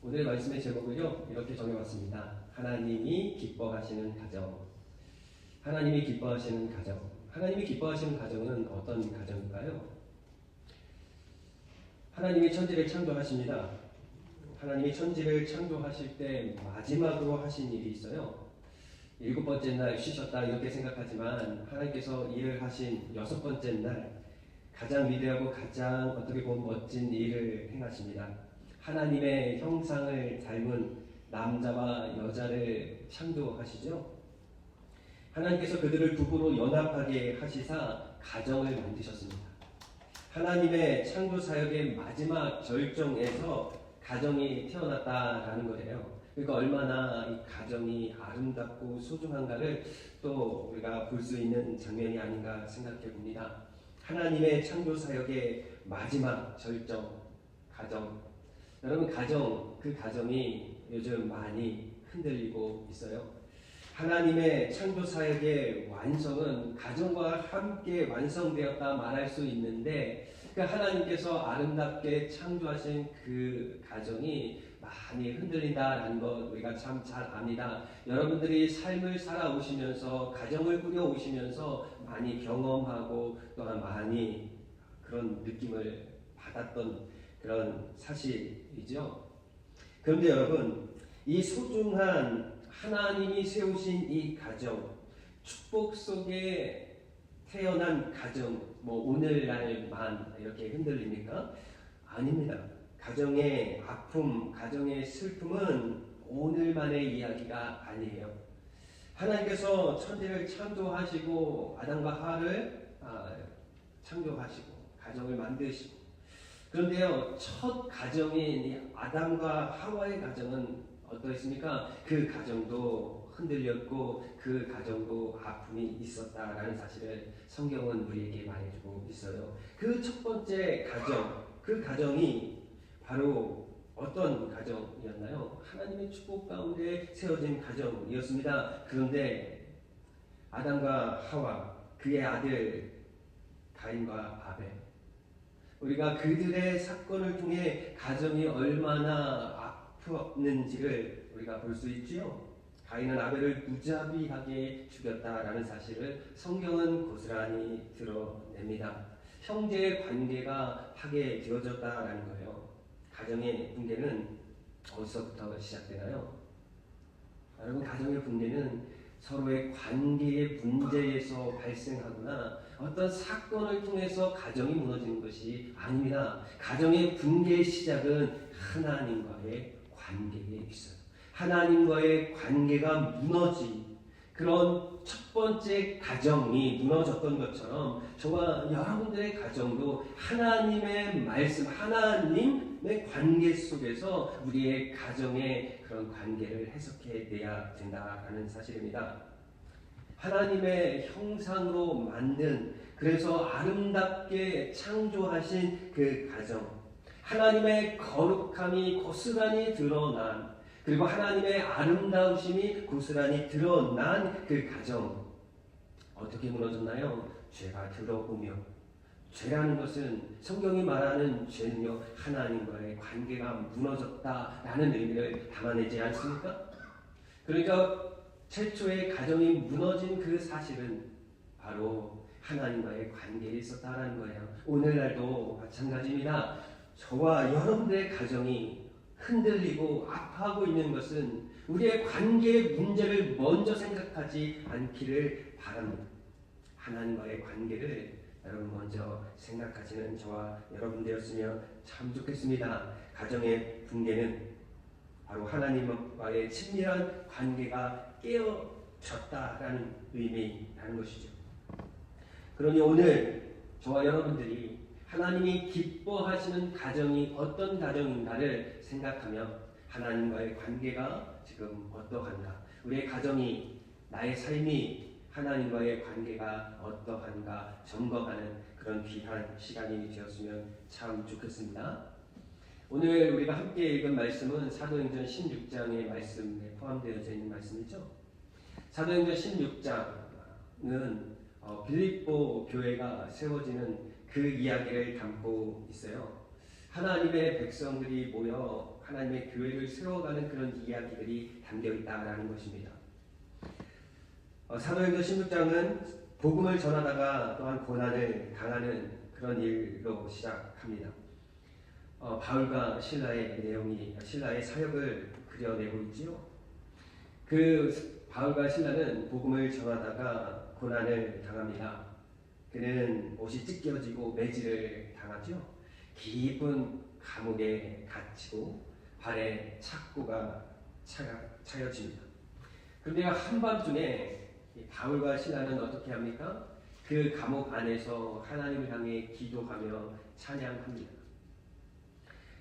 오늘 말씀의 제목을요 이렇게 정해봤습니다. 하나님이 기뻐하시는 가정. 하나님이 기뻐하시는 가정. 하나님이 기뻐하시는 가정은 어떤 가정일까요? 하나님이 천지를 창조하십니다. 하나님이 천지를 창조하실 때 마지막으로 하신 일이 있어요. 7번째 날 쉬셨다 이렇게 생각하지만 하나님께서 일을 하신 6번째 날 가장 위대하고 가장 어떻게 보면 멋진 일을 행하십니다. 하나님의 형상을 닮은 남자와 여자를 창조하시죠. 하나님께서 그들을 부부로 연합하게 하시사 가정을 만드셨습니다. 하나님의 창조 사역의 마지막 절정에서 가정이 태어났다라는 거예요. 그러니까 얼마나 이 가정이 아름답고 소중한가를 또 우리가 볼 수 있는 장면이 아닌가 생각해 봅니다. 하나님의 창조 사역의 마지막 절정, 가정. 여러분 그 가정이 요즘 많이 흔들리고 있어요. 하나님의 창조 사역의 완성은 가정과 함께 완성되었다 말할 수 있는데 그 하나님께서 아름답게 창조하신 그 가정이 많이 흔들린다라는 것 우리가 참 잘 압니다. 여러분들이 삶을 살아오시면서 가정을 꾸려오시면서 많이 경험하고 또한 많이 그런 느낌을 받았던 그런 사실이죠. 그런데 여러분 이 소중한 하나님이 세우신 이 가정, 축복 속에 태어난 가정, 오늘날만 이렇게 흔들립니까? 아닙니다. 가정의 아픔, 가정의 슬픔은 오늘만의 이야기가 아니에요. 하나님께서 천지를 창조하시고 아담과 하와를 창조하시고 가정을 만드시고 그런데요, 첫 가정인 아담과 하와의 가정은 어떠했습니까? 그 가정도 흔들렸고 그 가정도 아픔이 있었다라는 사실을 성경은 우리에게 말해주고 있어요. 그 첫 번째 가정, 그 가정이 바로 어떤 가정이었나요? 하나님의 축복 가운데 세워진 가정이었습니다. 그런데 아담과 하와, 그의 아들 가인과 아벨, 우리가 그들의 사건을 통해 가정이 얼마나 아팠는지를 우리가 볼 수 있지요. 가인은 아벨을 무자비하게 죽였다라는 사실을 성경은 고스란히 드러냅니다. 형제의 관계가 파괴되어졌다라는 거예요. 가정의 붕괴는 어디서부터 시작되나요? 여러분, 가정의 붕괴는 서로의 관계의 문제에서 발생하거나 어떤 사건을 통해서 가정이 무너지는 것이 아닙니다. 가정의 붕괴의 시작은 하나님과의 관계에 있어요. 하나님과의 관계가 무너진 그런 첫 번째 가정이 무너졌던 것처럼 저와 여러분들의 가정도 하나님의 말씀, 하나님의 관계 속에서 우리의 가정의 그런 관계를 해석해 내야 된다라는 사실입니다. 하나님의 형상으로 만든 그래서 아름답게 창조하신 그 가정, 하나님의 거룩함이 고스란히 드러난 그리고 하나님의 아름다우심이 고스란히 드러난 그 가정 어떻게 무너졌나요? 죄가 들어오며 죄라는 것은 성경이 말하는 죄는요 하나님과의 관계가 무너졌다라는 의미를 담아내지 않습니까? 그러니까 최초의 가정이 무너진 그 사실은 바로 하나님과의 관계에 있었다라는 거예요. 오늘날도 마찬가지입니다. 저와 여러분들의 가정이 흔들리고 아파하고 있는 것은 우리의 관계의 문제를 먼저 생각하지 않기를 바랍니다. 하나님과의 관계를 여러분 먼저 생각하시는 저와 여러분 되었으면 참 좋겠습니다. 가정의 붕괴는 바로 하나님과의 친밀한 관계가 깨어졌다라는 의미라는 것이죠. 그러니 오늘 저와 여러분들이 하나님이 기뻐하시는 가정이 어떤 가정인가를 생각하며 하나님과의 관계가 지금 어떠한가, 우리의 가정이, 나의 삶이 하나님과의 관계가 어떠한가 점검하는 그런 귀한 시간이 되었으면 참 좋겠습니다. 오늘 우리가 함께 읽은 말씀은 사도행전 16장의 말씀에 포함되어져 있는 말씀이죠. 사도행전 16장은 빌립보 교회가 세워지는 그 이야기를 담고 있어요. 하나님의 백성들이 모여 하나님의 교회를 세워가는 그런 이야기들이 담겨 있다라는 것입니다. 사도행전 16장은 복음을 전하다가 또한 고난을 당하는 그런 일로 시작합니다. 바울과 신라의 사역을 그려내고 있지요. 그 바울과 신라는 복음을 전하다가 고난을 당합니다. 그는 옷이 찢겨지고 매질을 당하죠. 깊은 감옥에 갇히고 발에 착고가 차여집니다. 그런데 한밤중에 바울과 신라는 어떻게 합니까? 그 감옥 안에서 하나님을 향해 기도하며 찬양합니다.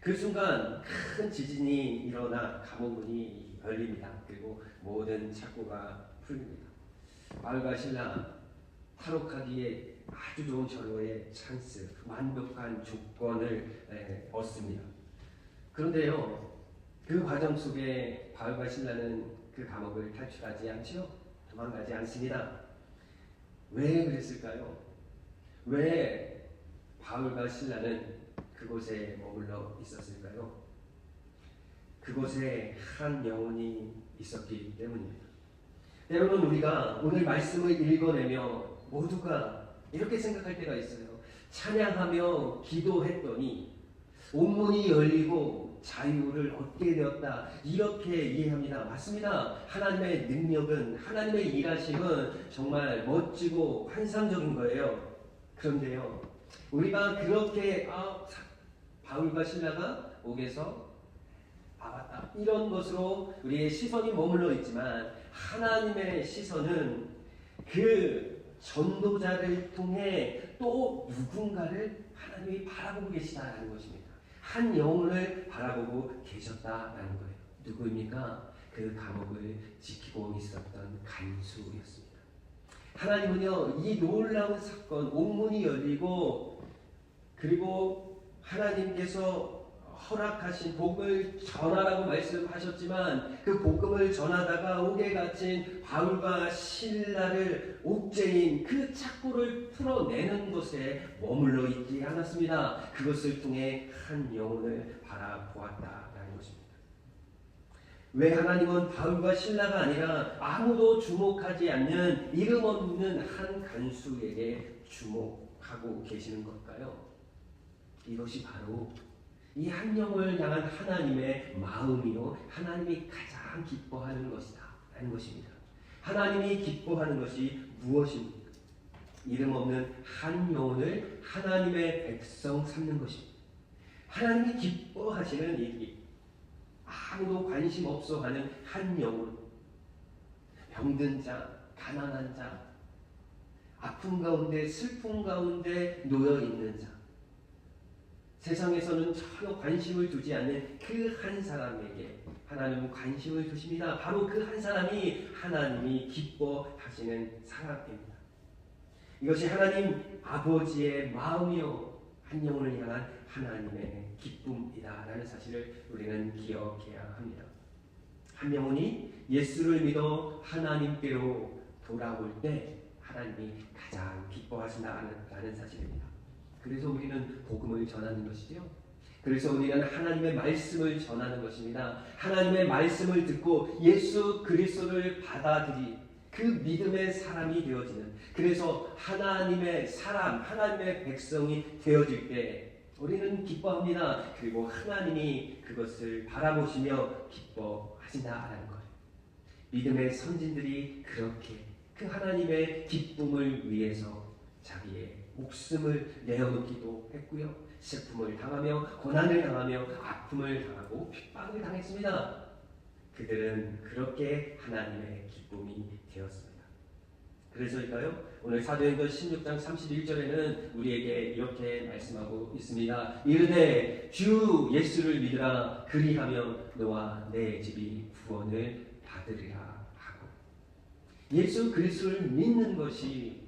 그 순간 큰 지진이 일어나 감옥 문이 열립니다. 그리고 모든 착고가 풀립니다. 바울과 신라 탈옥하기에 아주 좋은 절호의 찬스, 완벽한 조건을 얻습니다. 그런데요, 그 과정 속에 바울과 신라는 그 감옥을 탈출하지 않지요? 도망가지 않습니다. 왜 그랬을까요? 왜 바울과 신라는 그곳에 머물러 있었을까요? 그곳에 한 영혼이 있었기 때문입니다. 때로는 우리가 오늘 말씀을 읽어내며 모두가 이렇게 생각할 때가 있어요. 찬양하며 기도했더니 온문이 열리고 자유를 얻게 되었다. 이렇게 이해합니다. 맞습니다. 하나님의 능력은, 하나님의 일하심은 정말 멋지고 환상적인 거예요. 그런데요, 우리가 그렇게 바울과 신라가 옥에서 맞다, 이런 것으로 우리의 시선이 머물러 있지만 하나님의 시선은 그 전도자를 통해 또 누군가를 하나님이 바라보고 계시다라는 것입니다. 한 영혼을 바라보고 계셨다라는 거예요. 누구입니까? 그 감옥을 지키고 있었던 간수였습니다. 하나님은요, 이 놀라운 사건, 옥문이 열리고 그리고 하나님께서 허락하신 복음을 전하라고 말씀하셨지만 그 복음을 전하다가 옥에 갇힌 바울과 신라를 옥죄인 그 착고를 풀어내는 것에 머물러 있지 않았습니다. 그것을 통해 한 영혼을 바라보았다라는 것입니다. 왜 하나님은 바울과 신라가 아니라 아무도 주목하지 않는 이름 없는 한 간수에게 주목하고 계시는 걸까요? 이것이 바로 이 한 영을 향한 하나님의 마음이요, 하나님이 가장 기뻐하는 것이다 라는 것입니다. 하나님이 기뻐하는 것이 무엇입니까? 이름 없는 한 영혼을 하나님의 백성 삼는 것입니다. 하나님이 기뻐하시는 일이 아무도 관심 없어 하는 한 영혼, 병든 자, 가난한 자, 아픔 가운데 슬픔 가운데 놓여 있는 자, 세상에서는 전혀 관심을 두지 않는 그 한 사람에게 하나님은 관심을 두십니다. 바로 그 한 사람이 하나님이 기뻐하시는 사람입니다. 이것이 하나님 아버지의 마음이요, 한 영혼을 향한 하나님의 기쁨이다라는 사실을 우리는 기억해야 합니다. 한 영혼이 예수를 믿어 하나님께로 돌아올 때 하나님이 가장 기뻐하신다는 사실입니다. 그래서 우리는 복음을 전하는 것이죠. 그래서 우리는 하나님의 말씀을 전하는 것입니다. 하나님의 말씀을 듣고 예수 그리스도를 받아들이 그 믿음의 사람이 되어지는, 그래서 하나님의 사람, 하나님의 백성이 되어질 때 우리는 기뻐합니다. 그리고 하나님이 그것을 바라보시며 기뻐하신다라는 거예요. 믿음의 선진들이 그렇게 그 하나님의 기쁨을 위해서 자기의 목숨을 내어놓기도 했고요. 슬픔을 당하며 고난을 당하며 아픔을 당하고 핍박을 당했습니다. 그들은 그렇게 하나님의 기쁨이 되었습니다. 그래서일까요? 오늘 사도행전 16장 31절에는 우리에게 이렇게 말씀하고 있습니다. 이르되 주 예수를 믿으라, 그리하면 너와 내 집이 구원을 받으리라 하고. 예수 그리스도를 믿는 것이,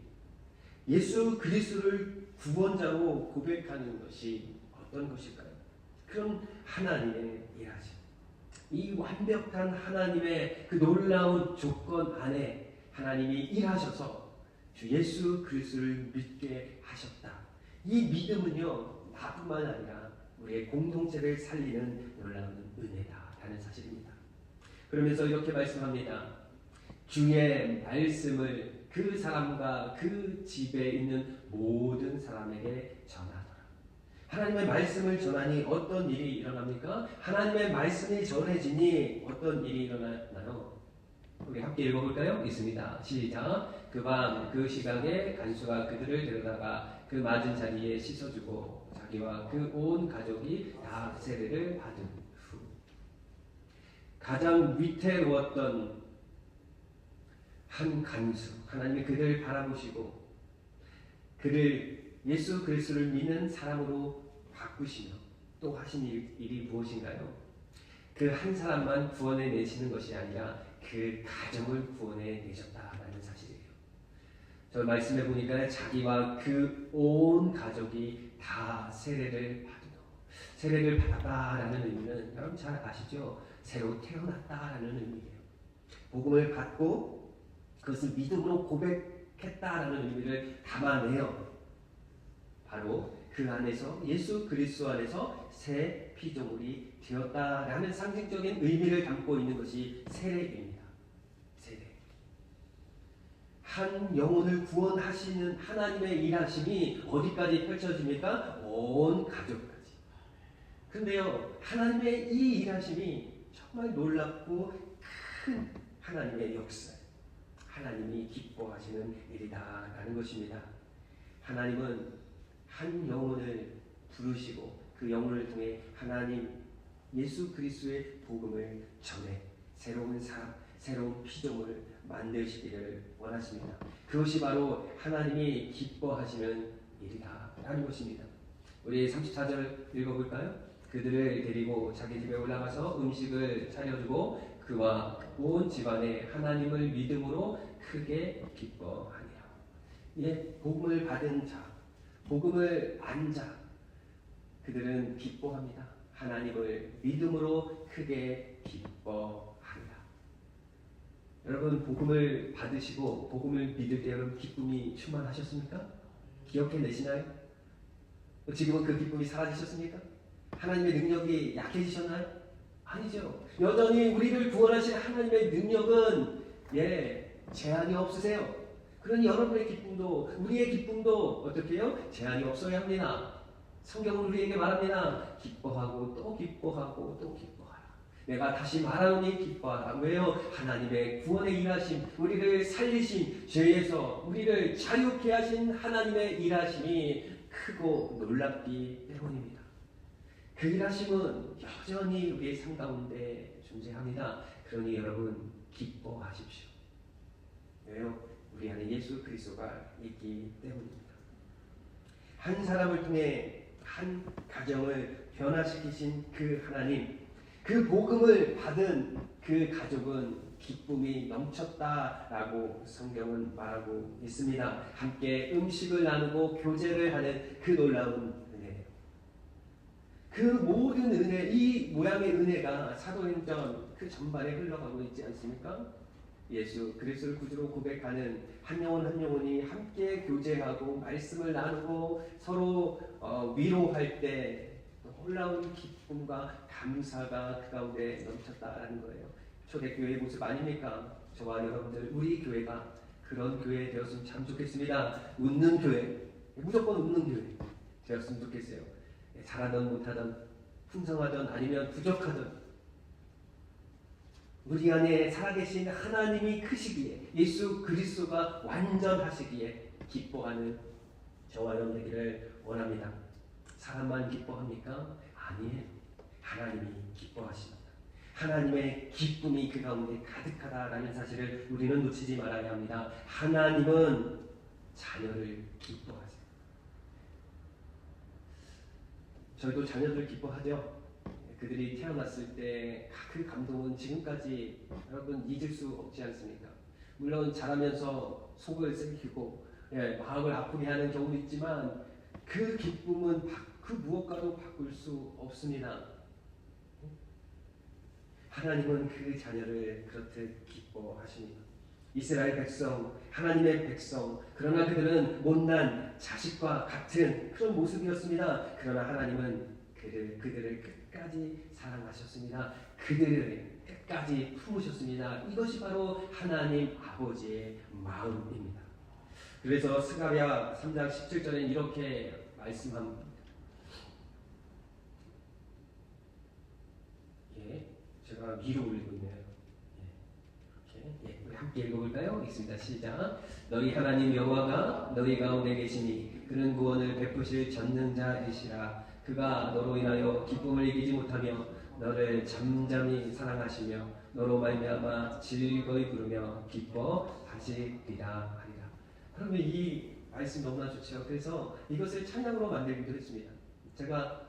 예수 그리스도를 구원자로 고백하는 것이 어떤 것일까요? 그런 하나님의 일하심, 이 완벽한 하나님의 그 놀라운 조건 안에 하나님이 일하셔서 주 예수 그리스도를 믿게 하셨다. 이 믿음은요, 나뿐만 아니라 우리의 공동체를 살리는 놀라운 은혜다라는 사실입니다. 그러면서 이렇게 말씀합니다. 주의 말씀을 그 사람과 그 집에 있는 모든 사람에게 전하더라. 하나님의 말씀을 전하니 어떤 일이 일어납니까? 하나님의 말씀이 전해지니 어떤 일이 일어나나요? 우리 함께 읽어볼까요? 있습니다. 시작. 그 밤 그 시각에 간수가 그들을 데려다가 그 맞은 자리에 씻어주고 자기와 그 온 가족이 다 세례를 받은 후 가장 위태로웠던 한 간수, 하나님이 그를 바라보시고 그를 예수 그리스도를 믿는 사람으로 바꾸시며 또 하신 일이 무엇인가요? 그 한 사람만 구원해 내시는 것이 아니라 그 가정을 구원해 내셨다라는 사실이에요. 저 말씀해 보니까 자기와 그 온 가족이 다 세례를 받았다라는 의미는 여러분 잘 아시죠? 새로 태어났다라는 의미예요. 복음을 받고 그것을 믿음으로 고백했다라는 의미를 담아내요. 바로 그 안에서 예수 그리스도 안에서 새 피조물이 되었다라는 상징적인 의미를 담고 있는 것이 세례입니다. 세례. 한 영혼을 구원하시는 하나님의 일하심이 어디까지 펼쳐집니까? 온 가족까지. 근데요, 하나님의 이 일하심이 정말 놀랍고 큰 하나님의 역사, 하나님이 기뻐하시는 일이다라는 것입니다. 하나님은 한 영혼을 부르시고 그 영혼을 통해 하나님 예수 그리스도의 복음을 전해 새로운 사람, 새로운 피조물을 만드시기를 원하십니다. 그것이 바로 하나님이 기뻐하시는 일이다라는 것입니다. 우리 34절 읽어볼까요? 그들을 데리고 자기 집에 올라가서 음식을 차려주고 그와 온 집안에 하나님을 믿음으로 크게 기뻐하니라. 예, 복음을 받은 자, 복음을 안 자, 그들은 기뻐합니다. 하나님을 믿음으로 크게 기뻐한다. 여러분 복음을 받으시고 복음을 믿을 때 여러분 기쁨이 충만하셨습니까? 기억해내시나요? 지금은 그 기쁨이 사라지셨습니까? 하나님의 능력이 약해지셨나요? 아니죠. 여전히 우리를 구원하신 하나님의 능력은 제한이 없으세요. 그러니 여러분의 기쁨도 우리의 기쁨도 어떻게 해요? 제한이 없어야 합니다. 성경은 우리에게 말합니다. 기뻐하고 또 기뻐하고 또 기뻐하라. 내가 다시 말하노니 기뻐하라. 왜요? 하나님의 구원의 일하심, 우리를 살리신 죄에서 우리를 자유케 하신 하나님의 일하심이 크고 놀랍기 때문입니다. 그 일하심은 여전히 우리의 삶 가운데 존재합니다. 그러니 여러분 기뻐하십시오. 왜요? 우리 안에 예수 그리스도가 있기 때문입니다. 한 사람을 통해 한 가정을 변화시키신 그 하나님, 그 복음을 받은 그 가족은 기쁨이 넘쳤다라고 성경은 말하고 있습니다. 함께 음식을 나누고 교제를 하는 그 놀라운 은혜예요. 그 모든 은혜, 이 모양의 은혜가 사도행전 그 전반에 흘러가고 있지 않습니까? 예수 그리스도를 구주로 고백하는 한 영혼 한 영혼이 함께 교제하고 말씀을 나누고 서로 위로할 때 놀라운 기쁨과 감사가 그 가운데 넘쳤다라는 거예요. 초대교회의 모습 아닙니까? 저와 여러분들 우리 교회가 그런 교회 되었으면 참 좋겠습니다. 웃는 교회, 무조건 웃는 교회 되었으면 좋겠어요. 잘하든 못하든 풍성하든 아니면 부족하든 우리 안에 살아계신 하나님이 크시기에 예수 그리스도가 완전하시기에 기뻐하는 저와 여러분 되기를 원합니다. 사람만 기뻐합니까? 아니에요. 하나님이 기뻐하십니다. 하나님의 기쁨이 그 가운데 가득하다라는 사실을 우리는 놓치지 말아야 합니다. 하나님은 자녀를 기뻐하세요. 저희도 자녀들 기뻐하죠. 그들이 태어났을 때 그 감동은 지금까지 여러분 잊을 수 없지 않습니까? 물론 자라면서 속을 썩이고 마음을 아프게 하는 경우도 있지만 그 기쁨은 그 무엇과도 바꿀 수 없습니다. 하나님은 그 자녀를 그렇듯 기뻐하십니다. 이스라엘 백성, 하나님의 백성, 그러나 그들은 못난 자식과 같은 그런 모습이었습니다. 그러나 하나님은 그 그들을 끝까지 사랑하셨습니다. 그들을 끝까지 품으셨습니다. 이것이 바로 하나님 아버지의 마음입니다. 그래서 스가랴 3장 17절에 이렇게 말씀합니다. 제가 위로 올리고 있네요. 우리 함께 읽어볼까요? 읽습니다. 시작. 너희 하나님 여호와가 너희 가운데 계시니 그는 구원을 베푸실 전능자이시라. 그가 너로 인하여 기쁨을 이기지 못하며 너를 잠잠히 사랑하시며 너로 말미암아 즐거이 부르며 기뻐하시리라 하리라. 그러면 이 말씀 너무나 좋죠. 그래서 이것을 찬양으로 만들기도 했습니다. 제가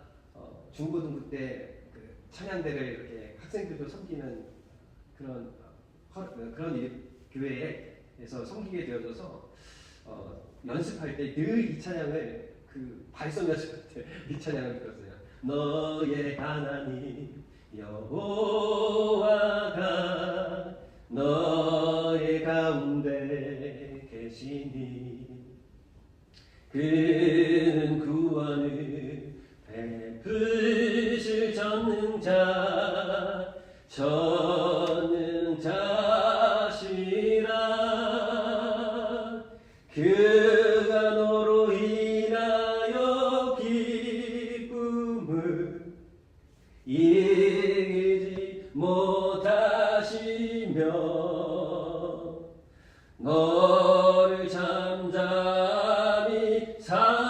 중고등부 때 그 찬양대를 이렇게 학생들도 섬기는 그런 교회에서 섬기게 되어져서 연습할 때 늘 이 찬양을 발성 연습할 때 이 찬양을 들었어요. 너의 하나님 여호와가 너의 가운데 계시니 그는 구원을 베푸실 전능자시라. 그가 너로 인하여 기쁨을 이기지 못하시며 너를 잠잠히 사랑하시며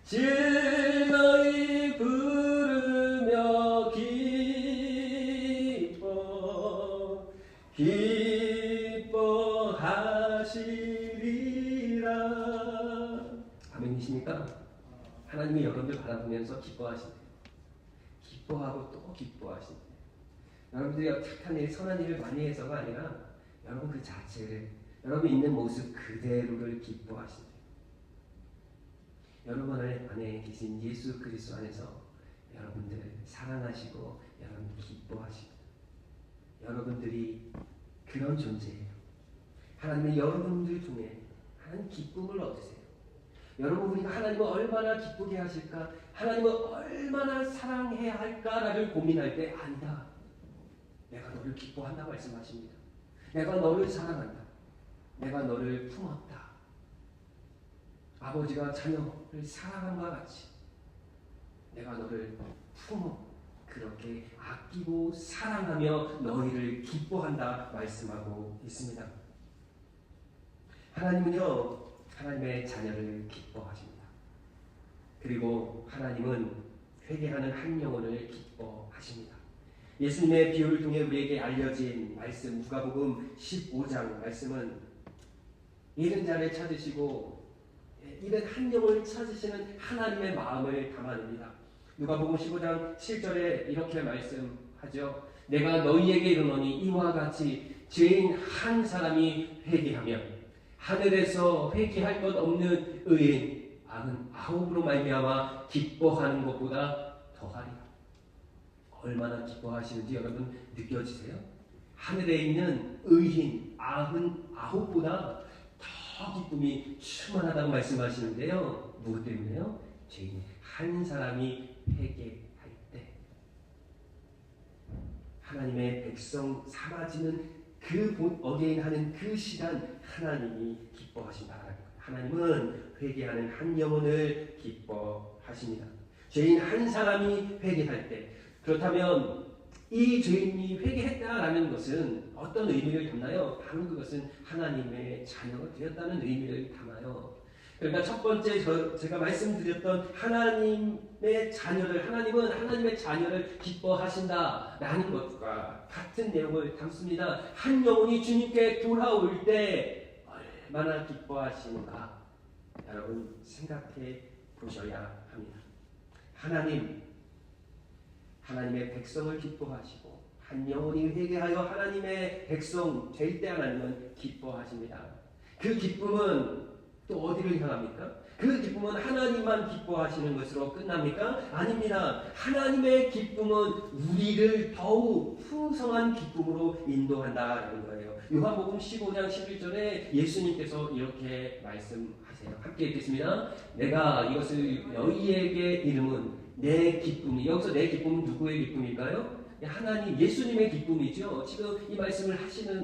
즐거이 부르며 기뻐하시리라. 아멘이십니까? 하나님이 여러분들 바라보면서 기뻐하신대요. 기뻐하고 또 기뻐하신대요. 여러분들이 착한 일, 선한 일을 많이 해서가 아니라 여러분 그 자체를, 여러분 있는 모습 그대로를 기뻐하신대요. 여러분 안에 계신 예수 그리스도 안에서 여러분들을 사랑하시고 여러분 기뻐하시고 여러분들이 그런 존재예요. 하나님은 여러분들 중에 하나님 기쁨을 얻으세요. 여러분 우리가 하나님을 얼마나 기쁘게 하실까, 하나님을 얼마나 사랑해야 할까라를 고민할 때 아니다. 내가 너를 기뻐한다 말씀하십니다. 내가 너를 사랑한다. 내가 너를 품었다. 아버지가 자녀를 사랑함과 같이 내가 너를 품어 그렇게 아끼고 사랑하며 너희를 기뻐한다 말씀하고 있습니다. 하나님은요, 하나님의 자녀를 기뻐하십니다. 그리고 하나님은 회개하는 한 영혼을 기뻐하십니다. 예수님의 비유를 통해 우리에게 알려진 말씀, 누가복음 15장 말씀은 잃은 자를 찾으시고 잃은 한 영혼을 찾으시는 하나님의 마음을 담아냅니다. 누가복음 15장 7절에 이렇게 말씀하죠. 내가 너희에게 이르노니 이와 같이 죄인 한 사람이 회개하면 하늘에서 회개할 것 없는 의인 99으로 말미암아 기뻐하는 것보다 더하리라. 얼마나 기뻐하시는지 여러분 느껴지세요? 하늘에 있는 의인 99보다 더 기쁨이 충만하다고 말씀하시는데요. 무엇 때문에요? 죄인 한 사람이 회개할 때 하나님의 백성 사라지는 그 어게인하는 그 시간 하나님이 기뻐하신다. 하나님은 회개하는 한 영혼을 기뻐하십니다. 죄인 한 사람이 회개할 때, 그렇다면 이 죄인이 회개했다라는 것은 어떤 의미를 담나요? 바로 그것은 하나님의 자녀가 되었다는 의미를 담아요. 그러니까 첫 번째 제가 말씀드렸던 하나님의 자녀를, 하나님은 하나님의 자녀를 기뻐하신다라는 것과 같은 내용을 담습니다. 한 영혼이 주님께 돌아올 때 얼마나 기뻐하시는가 여러분 생각해 보셔야 합니다. 하나님의 백성을 기뻐하시고 한 영혼이 회개하여 하나님의 백성 될 때 하나님은 기뻐하십니다. 그 기쁨은 또 어디를 향합니까? 그 기쁨은 하나님만 기뻐하시는 것으로 끝납니까? 아닙니다. 하나님의 기쁨은 우리를 더욱 풍성한 기쁨으로 인도한다라는 거예요. 요한복음 15장 11절에 예수님께서 이렇게 말씀하세요. 함께 읽겠습니다. 내가 이것을 너희에게 이름은 내 기쁨이. 여기서 내 기쁨은 누구의 기쁨일까요? 하나님, 예수님의 기쁨이죠. 지금 이 말씀을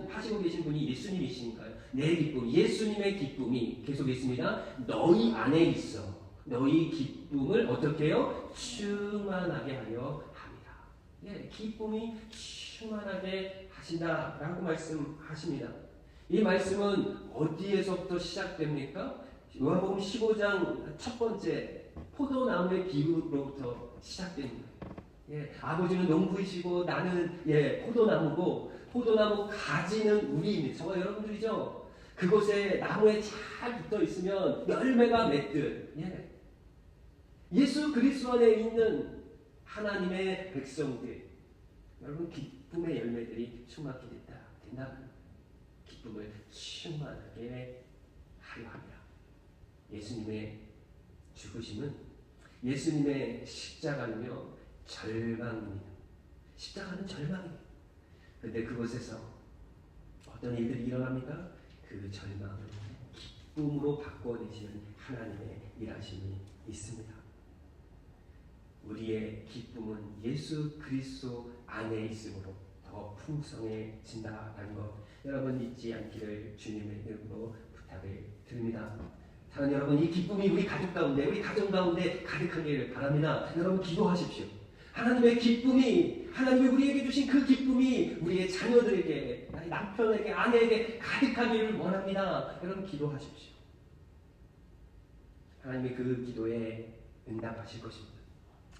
하시고 계신 분이 예수님이시니까요. 내 기쁨, 예수님의 기쁨이 계속 있습니다. 너희 안에 있어. 너희 기쁨을 어떻게 해요? 충만하게 하려 합니다. 예, 기쁨이 충만하게 하신다라고 말씀하십니다. 이 말씀은 어디에서부터 시작됩니까? 요한복음 15장 첫 번째 포도나무의 비유로부터 시작됩니다. 예, 아버지는 농부이시고 나는 포도나무고 포도나무 가지는 우리입니다. 저와 여러분들이죠. 그곳에 나무에 잘 붙어 있으면 열매가 맺듯 예수 그리스도 안에 있는 하나님의 백성들, 여러분 기쁨의 열매들이 충만하게 된다면 기쁨을 충만하게 하려 합니다. 예수님의 죽으심은, 예수님의 십자가는요 절망입니다. 십자가는 절망이에요. 그런데 그곳에서 어떤 일들이 일어납니까? 그 절망을 기쁨으로 바꿔내시는 하나님의 일하심이 있습니다. 우리의 기쁨은 예수 그리스도 안에 있으므로 더 풍성해진다는 것, 여러분 잊지 않기를 주님의 이름으로 부탁을 드립니다. 사랑하는 여러분, 이 기쁨이 우리 가족 가운데, 우리 가정 가운데 가득하기를 바랍니다. 여러분 기도하십시오. 하나님의 기쁨이, 하나님이 우리에게 주신 그 기쁨이 우리의 자녀들에게, 남편에게, 아내에게 가득하기를 원합니다. 여러분 기도하십시오. 하나님이 그 기도에 응답하실 것입니다.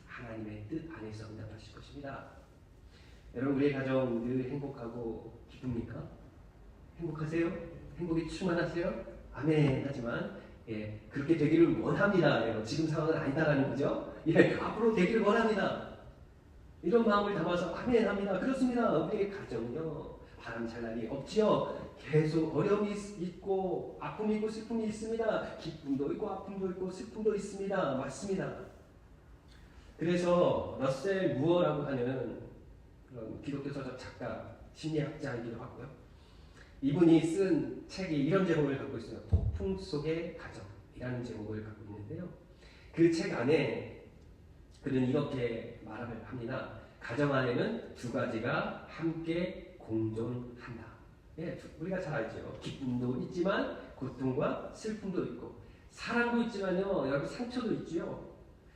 하나님의 뜻 안에서 응답하실 것입니다. 여러분 우리의 가정 늘 행복하고 기쁩니까? 행복하세요? 행복이 충만하세요? 아멘. 하지만 그렇게 되기를 원합니다. 여러분. 지금 상황은 아니다라는 거죠. 앞으로 되기를 원합니다. 이런 마음을 담아서 아멘 합니다. 그렇습니다. 우리의 가정은요 바람잘 날이 없지요. 계속 어려움이 있고 아픔이 있고 슬픔이 있습니다. 기쁨도 있고 아픔도 있고 슬픔도 있습니다. 맞습니다. 그래서 러셀 무어라고 하는 그런 기독교 서적 작가, 심리학자이기도 하고요. 이분이 쓴 책이 이런 제목을 갖고 있어요. 폭풍 속의 가정이라는 제목을 갖고 있는데요. 그 책 안에 그는 이렇게 말을 합니다. 가정 안에는 두 가지가 함께 공존한다. 우리가 잘 알죠. 기쁨도 있지만 고통과 슬픔도 있고, 사랑도 있지만요, 여러분 상처도 있지요.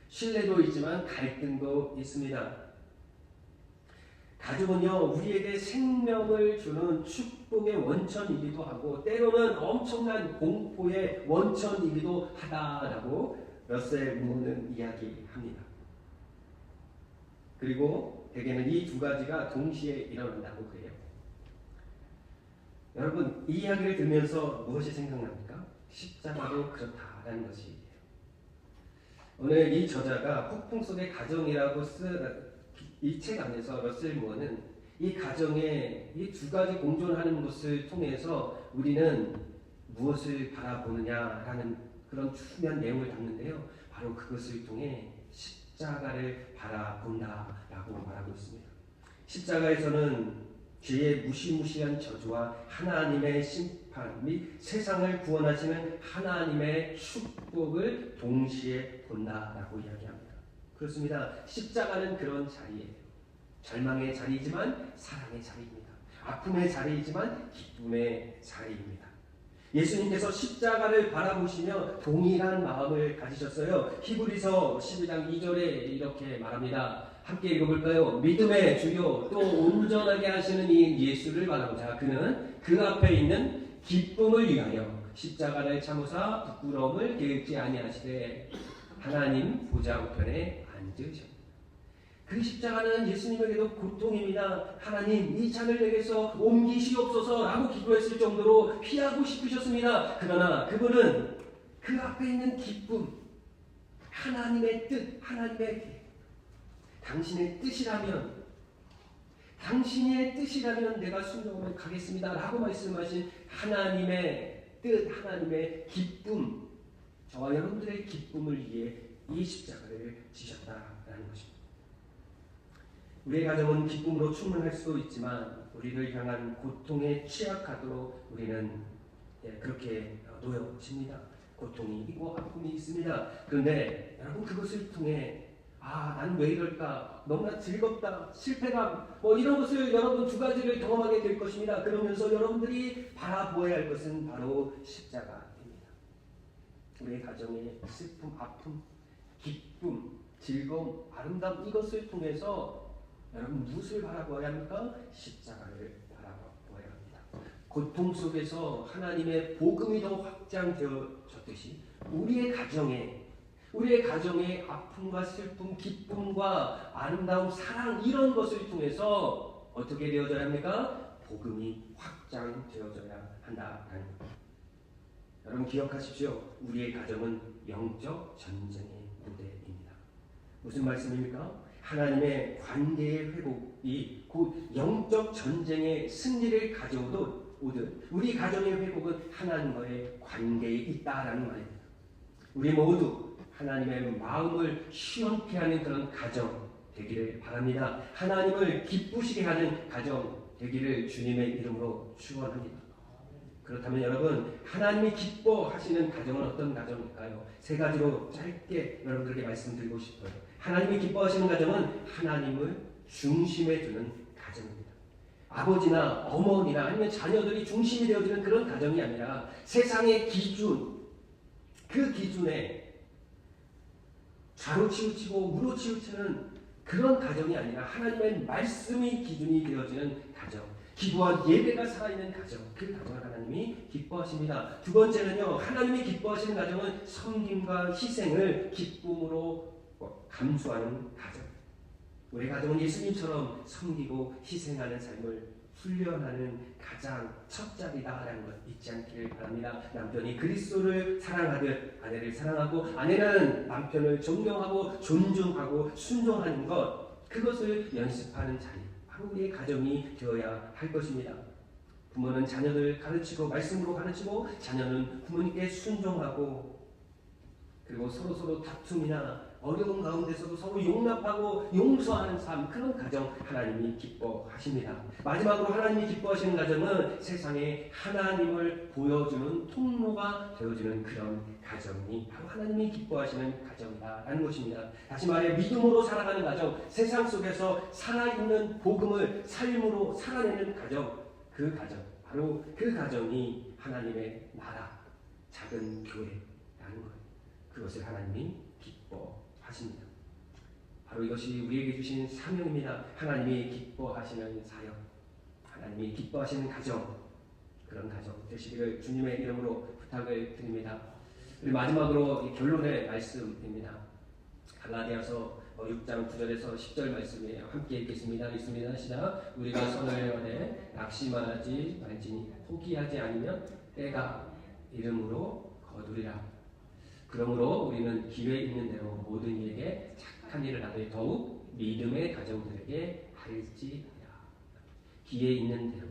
신뢰도 있지만 갈등도 있습니다. 가족은요 우리에게 생명을 주는 축복의 원천이기도 하고 때로는 엄청난 공포의 원천이기도 하다라고 러셀 무어는 이야기합니다. 그리고 대개는 이 두 가지가 동시에 일어난다고 그래요. 여러분 이 이야기를 들으면서 무엇이 생각납니까? 십자가도 그렇다라는 것이에요. 오늘 이 저자가 폭풍 속의 가정이라고 쓴 이 책 안에서 러셀 무어는 이 가정에 이 두 가지 공존하는 것을 통해서 우리는 무엇을 바라보느냐라는 그런 중요한 내용을 담는데요. 바로 그것을 통해 십자가를 바라본다라고 말하고 있습니다. 십자가에서는 죄의 무시무시한 저주와 하나님의 심판 및 세상을 구원하시는 하나님의 축복을 동시에 본다라고 이야기합니다. 그렇습니다. 십자가는 그런 자리예요. 절망의 자리이지만 사랑의 자리입니다. 아픔의 자리이지만 기쁨의 자리입니다. 예수님께서 십자가를 바라보시며 동일한 마음을 가지셨어요. 히브리서 12장 2절에 이렇게 말합니다. 함께 읽어볼까요? 믿음의 주요 또 온전하게 하시는 이 예수를 바라보자. 그는 그 앞에 있는 기쁨을 위하여 십자가를 참으사 부끄러움을 계획지 아니하시되 하나님 보좌 우편에 앉으셨다. 그 십자가는 예수님에게도 고통입니다. 하나님 이 잔을 내게서 옮기시옵소서라고 기도했을 정도로 피하고 싶으셨습니다. 그러나 그분은 그 앞에 있는 기쁨, 하나님의 뜻, 하나님의 계획, 당신의 뜻이라면 내가 순종을 가겠습니다 라고 말씀하신 하나님의 뜻, 하나님의 기쁨, 저와 여러분들의 기쁨을 위해 이 십자가를 지셨다라는 것입니다. 우리의 가정은 기쁨으로 충만할 수도 있지만 우리를 향한 고통에 취약하도록 우리는 그렇게 놓여집니다. 고통이 있고 아픔이 있습니다. 그런데 여러분 그것을 통해 나는 왜 이럴까? 너무나 즐겁다, 실패감, 이런 것을 여러분 두 가지를 경험하게 될 것입니다. 그러면서 여러분들이 바라보아야 할 것은 바로 십자가입니다. 우리의 가정의 슬픔, 아픔, 기쁨, 즐거움, 아름다움 이것을 통해서 여러분 무엇을 바라보아야 합니까? 십자가를 바라보아야 합니다. 고통 속에서 하나님의 복음이 더 확장되어졌듯이 우리의 가정의 아픔과 슬픔, 기쁨과 아름다움, 사랑 이런 것을 통해서 어떻게 되어져야 합니까? 복음이 확장되어져야 한다는 것. 여러분 기억하십시오. 우리의 가정은 영적 전쟁의 무대입니다. 무슨 말씀입니까? 하나님의 관계의 회복이 곧 영적 전쟁의 승리를 가져오듯 우리 가정의 회복은 하나님과의 관계에 있다라는 말입니다. 우리 모두 하나님의 마음을 시원케 하는 그런 가정 되기를 바랍니다. 하나님을 기쁘시게 하는 가정 되기를 주님의 이름으로 축원합니다. 그렇다면 여러분 하나님이 기뻐하시는 가정은 어떤 가정일까요? 세 가지로 짧게 여러분들에게 말씀드리고 싶어요. 하나님이 기뻐하시는 가정은 하나님을 중심에 두는 가정입니다. 아버지나 어머니나 아니면 자녀들이 중심이 되어지는 그런 가정이 아니라 세상의 기준, 그 기준에 좌로 치우치고 우로 치우치는 그런 가정이 아니라 하나님의 말씀이 기준이 되어지는 가정, 기도와 예배가 살아있는 가정, 그 가정을 하나님이 기뻐하십니다. 두 번째는요, 하나님이 기뻐하시는 가정은 섬김과 희생을 기쁨으로 감수하는 가정. 우리 가정은 예수님처럼 섬기고 희생하는 삶을 훈련하는 가장 첫 자리다라는 것 잊지 않기를 바랍니다. 남편이 그리스도를 사랑하듯 아내를 사랑하고 아내는 남편을 존경하고 존중하고 순종하는 것, 그것을 연습하는 자리, 바로 우리의 가정이 되어야 할 것입니다. 부모는 자녀를 가르치고 말씀으로 가르치고 자녀는 부모님께 순종하고 그리고 서로 다툼이나 어려운 가운데서도 서로 용납하고 용서하는 삶, 그런 가정 하나님이 기뻐하십니다. 마지막으로 하나님이 기뻐하시는 가정은 세상에 하나님을 보여주는 통로가 되어주는 그런 가정이 바로 하나님이 기뻐하시는 가정이라는 것입니다. 다시 말해 믿음으로 살아가는 가정, 세상 속에서 살아있는 복음을 삶으로 살아내는 가정, 그 가정, 바로 그 가정이 하나님의 나라, 작은 교회라는 것. 그것을 하나님이 기뻐하십니다. 바로 이것이 우리에게 주신 사명입니다. 하나님이 기뻐하시는 사역, 하나님이 기뻐하시는 가정, 그런 가정 되시기를 주님의 이름으로 부탁을 드립니다. 그리고 마지막으로 결론의 말씀입니다. 갈라디아서 6장 9절에서 10절 말씀이에요. 함께 읽겠습니다. 읽습니다. 시작. 우리가 선을 원해 낙심하지 말지니 포기하지 않으면 때가 이름으로 거두리라. 그러므로 우리는 기회 있는 대로 모든 이에게 착한 일을 하되 더욱 믿음의 가정들에게 할지니라. 기회 있는 대로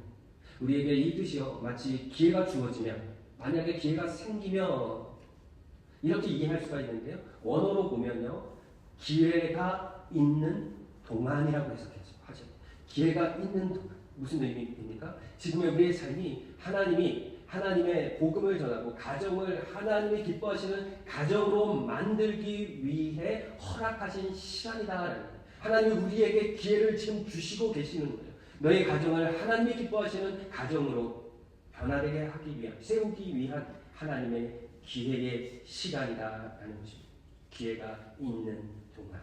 우리에게 이 뜻이요, 마치 기회가 주어지면, 만약에 기회가 생기면 이렇게 이해할 수가 있는데요, 원어로 보면요, 기회가 있는 동안이라고 해석하죠. 기회가 있는 동안, 무슨 의미입니까? 지금의 우리의 삶이 하나님의 복음을 전하고 가정을 하나님이 기뻐하시는 가정으로 만들기 위해 허락하신 시간이다. 하나님이 우리에게 기회를 지금 주시고 계시는 거예요. 너의 가정을 하나님이 기뻐하시는 가정으로 변화되게 하기 위한, 세우기 위한 하나님의 기회의 시간이다라는 것입니다. 기회가 있는 동안.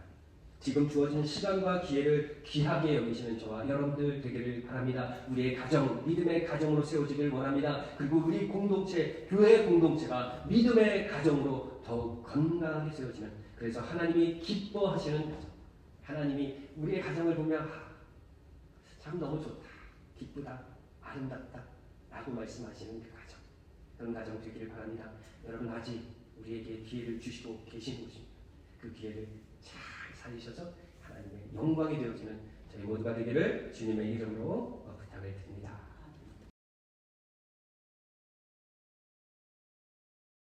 지금 주어진 시간과 기회를 귀하게 여기시는 저와 여러분들 되기를 바랍니다. 우리의 가정, 믿음의 가정으로 세워지길 원합니다. 그리고 우리 공동체, 교회 공동체가 믿음의 가정으로 더욱 건강하게 세워지는, 그래서 하나님이 기뻐하시는 가정, 하나님이 우리의 가정을 보면 참 너무 좋다, 기쁘다, 아름답다 라고 말씀하시는 그 가정, 그런 가정 되기를 바랍니다. 여러분 아직 우리에게 기회를 주시고 계신 것입니다. 그 기회를 잘 살리셔서 하나님의 영광이 되어지는 저희 모두가 되기를 주님의 이름으로 부탁을 드립니다.